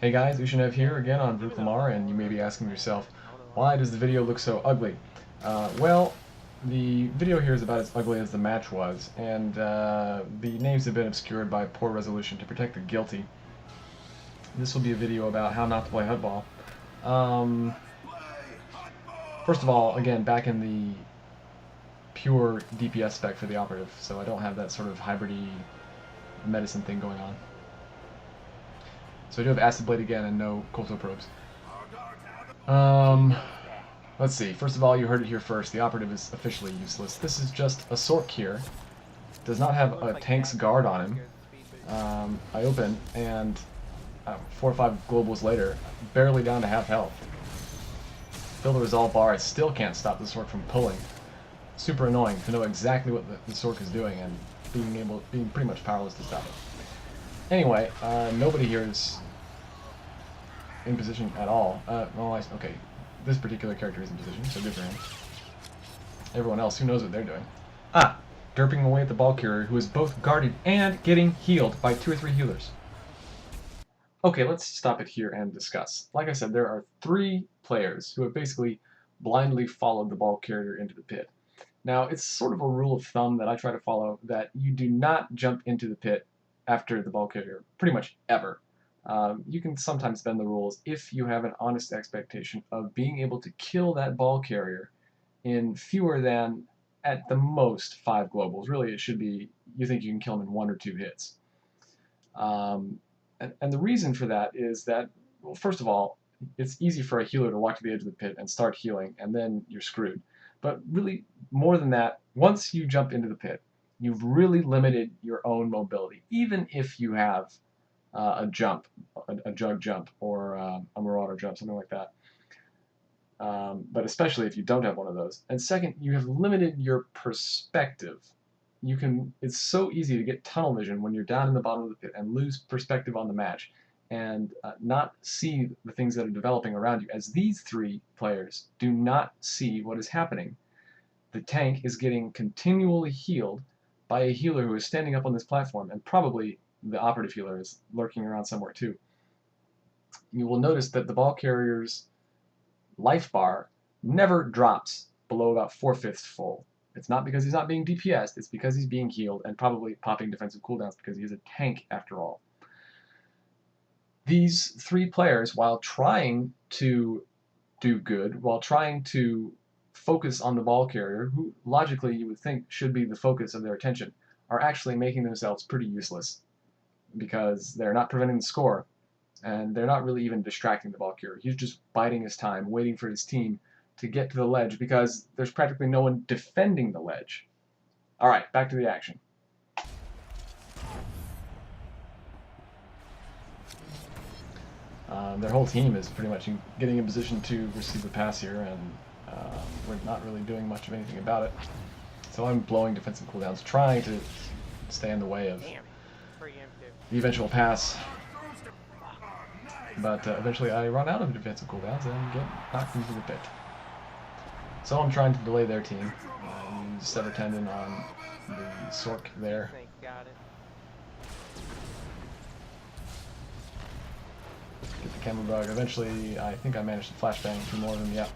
Hey guys, Ushanev here again on Lamar, and you may be asking yourself, why does the video look so ugly? Well, the video here is about as ugly as the match was, and the names have been obscured by poor resolution to protect the guilty. This will be a video about how not to play Huttball. First of all, again, back in the pure DPS spec for the Operative, so I don't have that sort of hybrid-y medicine thing going on. So I do have Acid Blade again and no Colto Probes. Let's see. First of all, you heard it here first. The Operative is officially useless. This is just a Sork here. Does not have a tank's guard on him. I open, and 4 or 5 globals later, barely down to half health. Fill the resolve bar. I still can't stop the Sork from pulling. Super annoying to know exactly what the Sork is doing and being pretty much powerless to stop it. Anyway, nobody here is in position at all. Okay, this particular character is in position, so good for him. Everyone else, who knows what they're doing? Derping away at the ball carrier, who is both guarded and getting healed by 2 or 3 healers. Okay, let's stop it here and discuss. Like I said, there are 3 players who have basically blindly followed the ball carrier into the pit. Now, it's sort of a rule of thumb that I try to follow, that you do not jump into the pit after the ball carrier, pretty much ever. You can sometimes bend the rules if you have an honest expectation of being able to kill that ball carrier in fewer than, at the most, 5 globals. Really, it should be, you think you can kill him in 1 or 2 hits. And the reason for that is that, well, first of all, it's easy for a healer to walk to the edge of the pit and start healing, and then you're screwed. But really, more than that, once you jump into the pit, you've really limited your own mobility, even if you have a jump, a jug jump, or a marauder jump, something like that. But especially if you don't have one of those. And second, you have limited your perspective. It's so easy to get tunnel vision when you're down in the bottom of the pit and lose perspective on the match and not see the things that are developing around you, as these 3 players do not see what is happening. The tank is getting continually healed by a healer who is standing up on this platform, and probably the Operative healer is lurking around somewhere too. You will notice that the ball carrier's life bar never drops below about 4/5 full. It's not because he's not being DPS'd, it's because he's being healed and probably popping defensive cooldowns because he is a tank after all. These 3 players, while trying to do good, while trying to focus on the ball carrier, who logically you would think should be the focus of their attention, are actually making themselves pretty useless because they're not preventing the score, and they're not really even distracting the ball carrier. He's just biding his time, waiting for his team to get to the ledge because there's practically no one defending the ledge. Alright, back to the action. Their whole team is pretty much getting in position to receive the pass here, and we're not really doing much of anything about it. So I'm blowing defensive cooldowns, trying to stay in the way of the eventual pass. But eventually I run out of defensive cooldowns and get knocked into the pit. So I'm trying to delay their team. Use Sever Tendon on the Sork there. Get the Camel Bug. Eventually, I think I managed to flashbang 2 more of them. Yeah.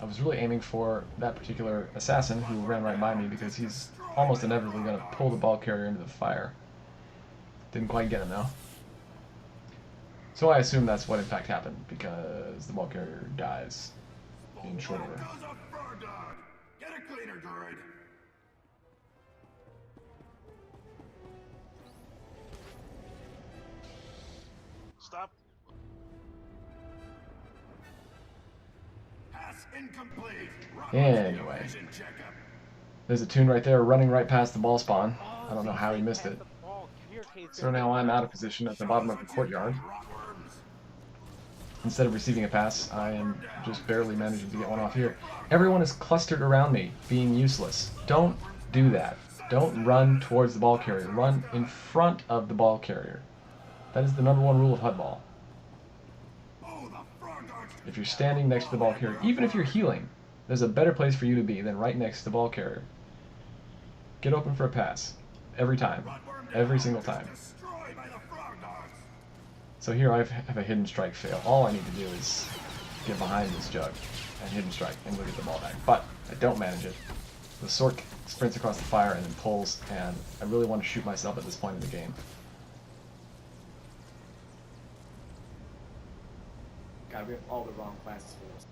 I was really aiming for that particular assassin who ran right by me because he's almost inevitably going to pull the ball carrier into the fire. Didn't quite get him though. So I assume that's what in fact happened, because the ball carrier dies in short order. Get a cleaner, droid. Stop. Pass incomplete. Anyway, there's a tune right there running right past the ball spawn. I don't know how he missed it. So now I'm out of position at the bottom of the courtyard. Instead of receiving a pass, I am just barely managing to get one off here. Everyone is clustered around me, being useless. Don't do that. Don't run towards the ball carrier. Run in front of the ball carrier. That is the #1 rule of Huttball. If you're standing next to the ball carrier, even if you're healing, there's a better place for you to be than right next to the ball carrier. Get open for a pass. Every time. Every single time. So here I have a hidden strike fail. All I need to do is get behind this jug and hidden strike and look at the ball back. But I don't manage it. The Sork sprints across the fire and then pulls, and I really want to shoot myself at this point in the game. God, we have all the wrong classes for this.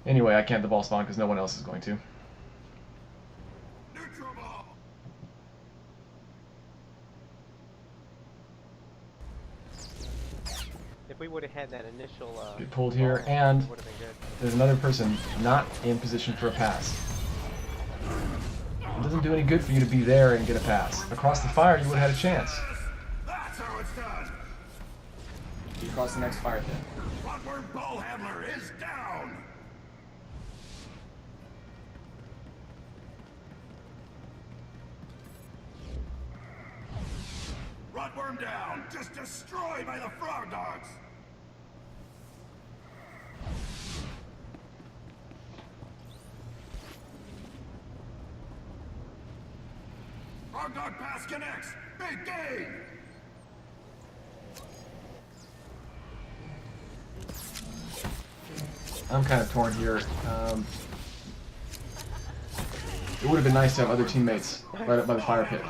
Anyway, I can't the ball spawn because no one else is going to. Neutral ball. If we would have had that initial Get pulled here, ball, and it would have been good. there's another person not in position for a pass. It doesn't do any good for you to be there and get a pass. Across the fire, you would have had a chance. That's how it's done. You cross the next fire pit. Rotworm ball handler is down. Rotworm down. Just destroyed by the frog dogs. Frog dog pass connects. Big game. I'm kind of torn here. It would have been nice to have other teammates right up by the fire pit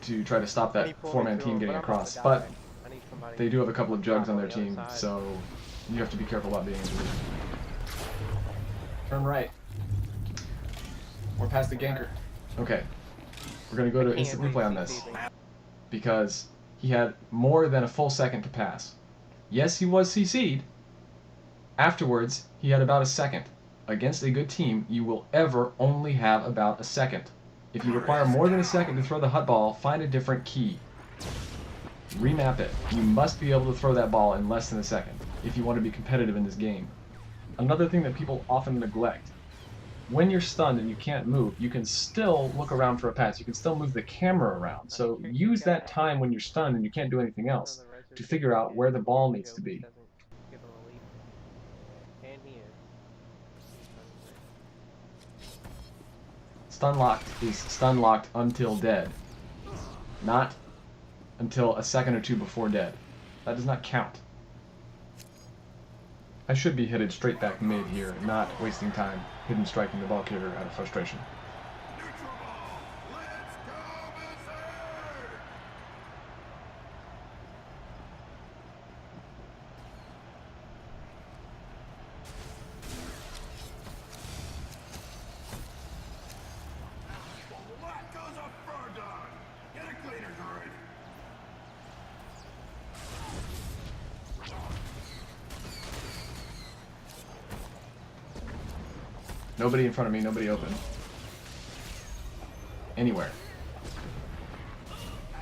to try to stop that four-man team getting across, but they do have a couple of jugs on their team, so you have to be careful about being in position. Turn right. We're past the ganker. Okay, we're going to go to instant replay on this, because he had more than a full second to pass. Yes, he was CC'd. Afterwards, he had about a second. Against a good team, you will ever only have about a second. If you require more than a second to throw the hut ball, find a different key. Remap it. You must be able to throw that ball in less than a second if you want to be competitive in this game. Another thing that people often neglect. When you're stunned and you can't move, you can still look around for a pass. You can still move the camera around. So use that time when you're stunned and you can't do anything else to figure out where the ball needs to be. Stun locked is stun locked until dead, not until a second or two before dead. That does not count. I should be headed straight back mid here, not wasting time hidden striking the ball carrier out of frustration. Neutral ball. Let's go berserk. What goes a fur dog? Get a cleaner, droid. Nobody in front of me, nobody open. Anywhere.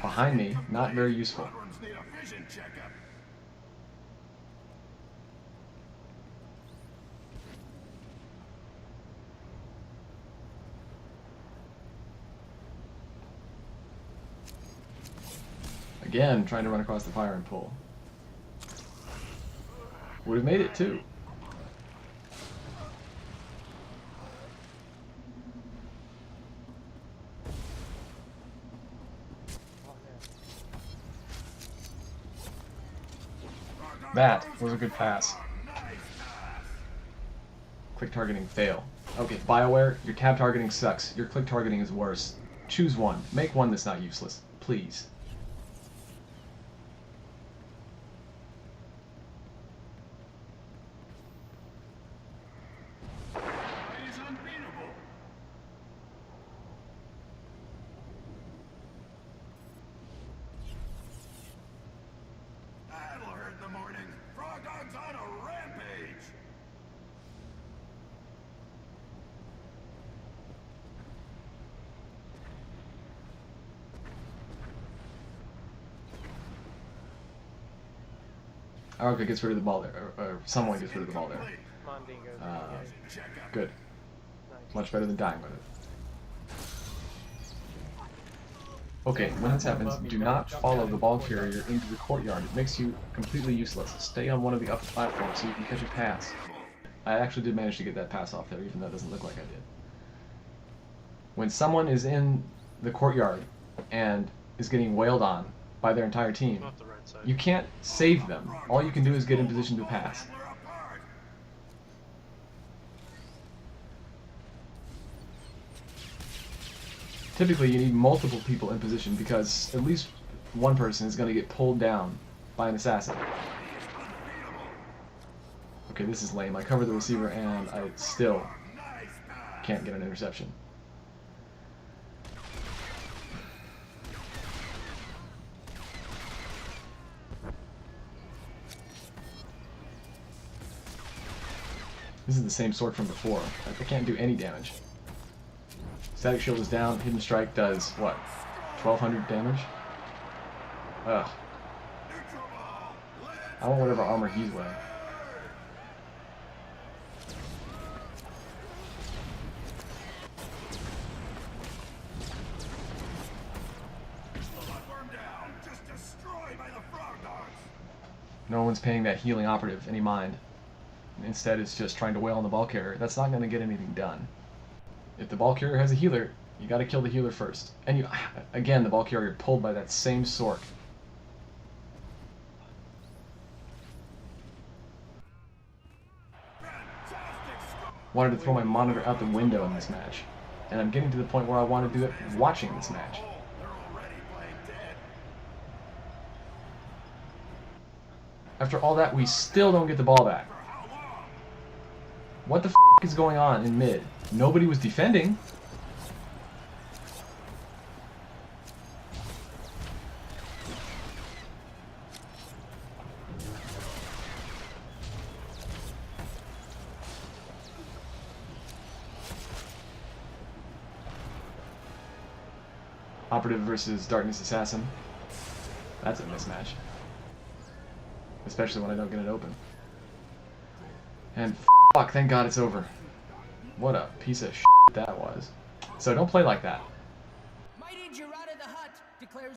Behind me, not very useful. Rotworms need a vision checkup. Again, trying to run across the fire and pull. Would have made it too. That was a good pass. Nice pass. Click targeting fail. Okay, BioWare, your tab targeting sucks. Your click targeting is worse. Choose one. Make one that's not useless. Please. It is unbeatable. That'll hurt in the morning. Frog dog's on a rampage. Aruka gets rid of the ball there, or someone gets rid of the ball there. Incomplete. Come on, Dingo. Checkup. Good. Nice. Much better than dying with it. Okay, when this happens, do not follow the ball carrier into the courtyard. It makes you completely useless. Stay on one of the upper platforms so you can catch a pass. I actually did manage to get that pass off there, even though it doesn't look like I did. When someone is in the courtyard, and is getting wailed on by their entire team, Off the right side. you can't save them. All you can do is get in position to pass. Typically, you need multiple people in position because at least one person is going to get pulled down by an assassin. Okay, this is lame. I cover the receiver and I still can't get an interception. This is the same sword from before. I can't do any damage. Static shield is down. Hidden strike does what? 1200 damage? Ugh. I want whatever armor he's wearing. No one's paying that healing operative any mind. Instead, it's just trying to wail on the ball carrier. That's not going to get anything done. If the ball carrier has a healer, you got to kill the healer first. And you, again, the ball carrier pulled by that same sork. Wanted to throw my monitor out the window in this match, and I'm getting to the point where I want to do it watching this match. After all that, we still don't get the ball back. What the f*** is going on in mid? Nobody was defending. Operative versus Darkness Assassin. That's a mismatch. Especially when I don't get it open. And fuck, thank God it's over. What a piece of shit that was. So don't play like that.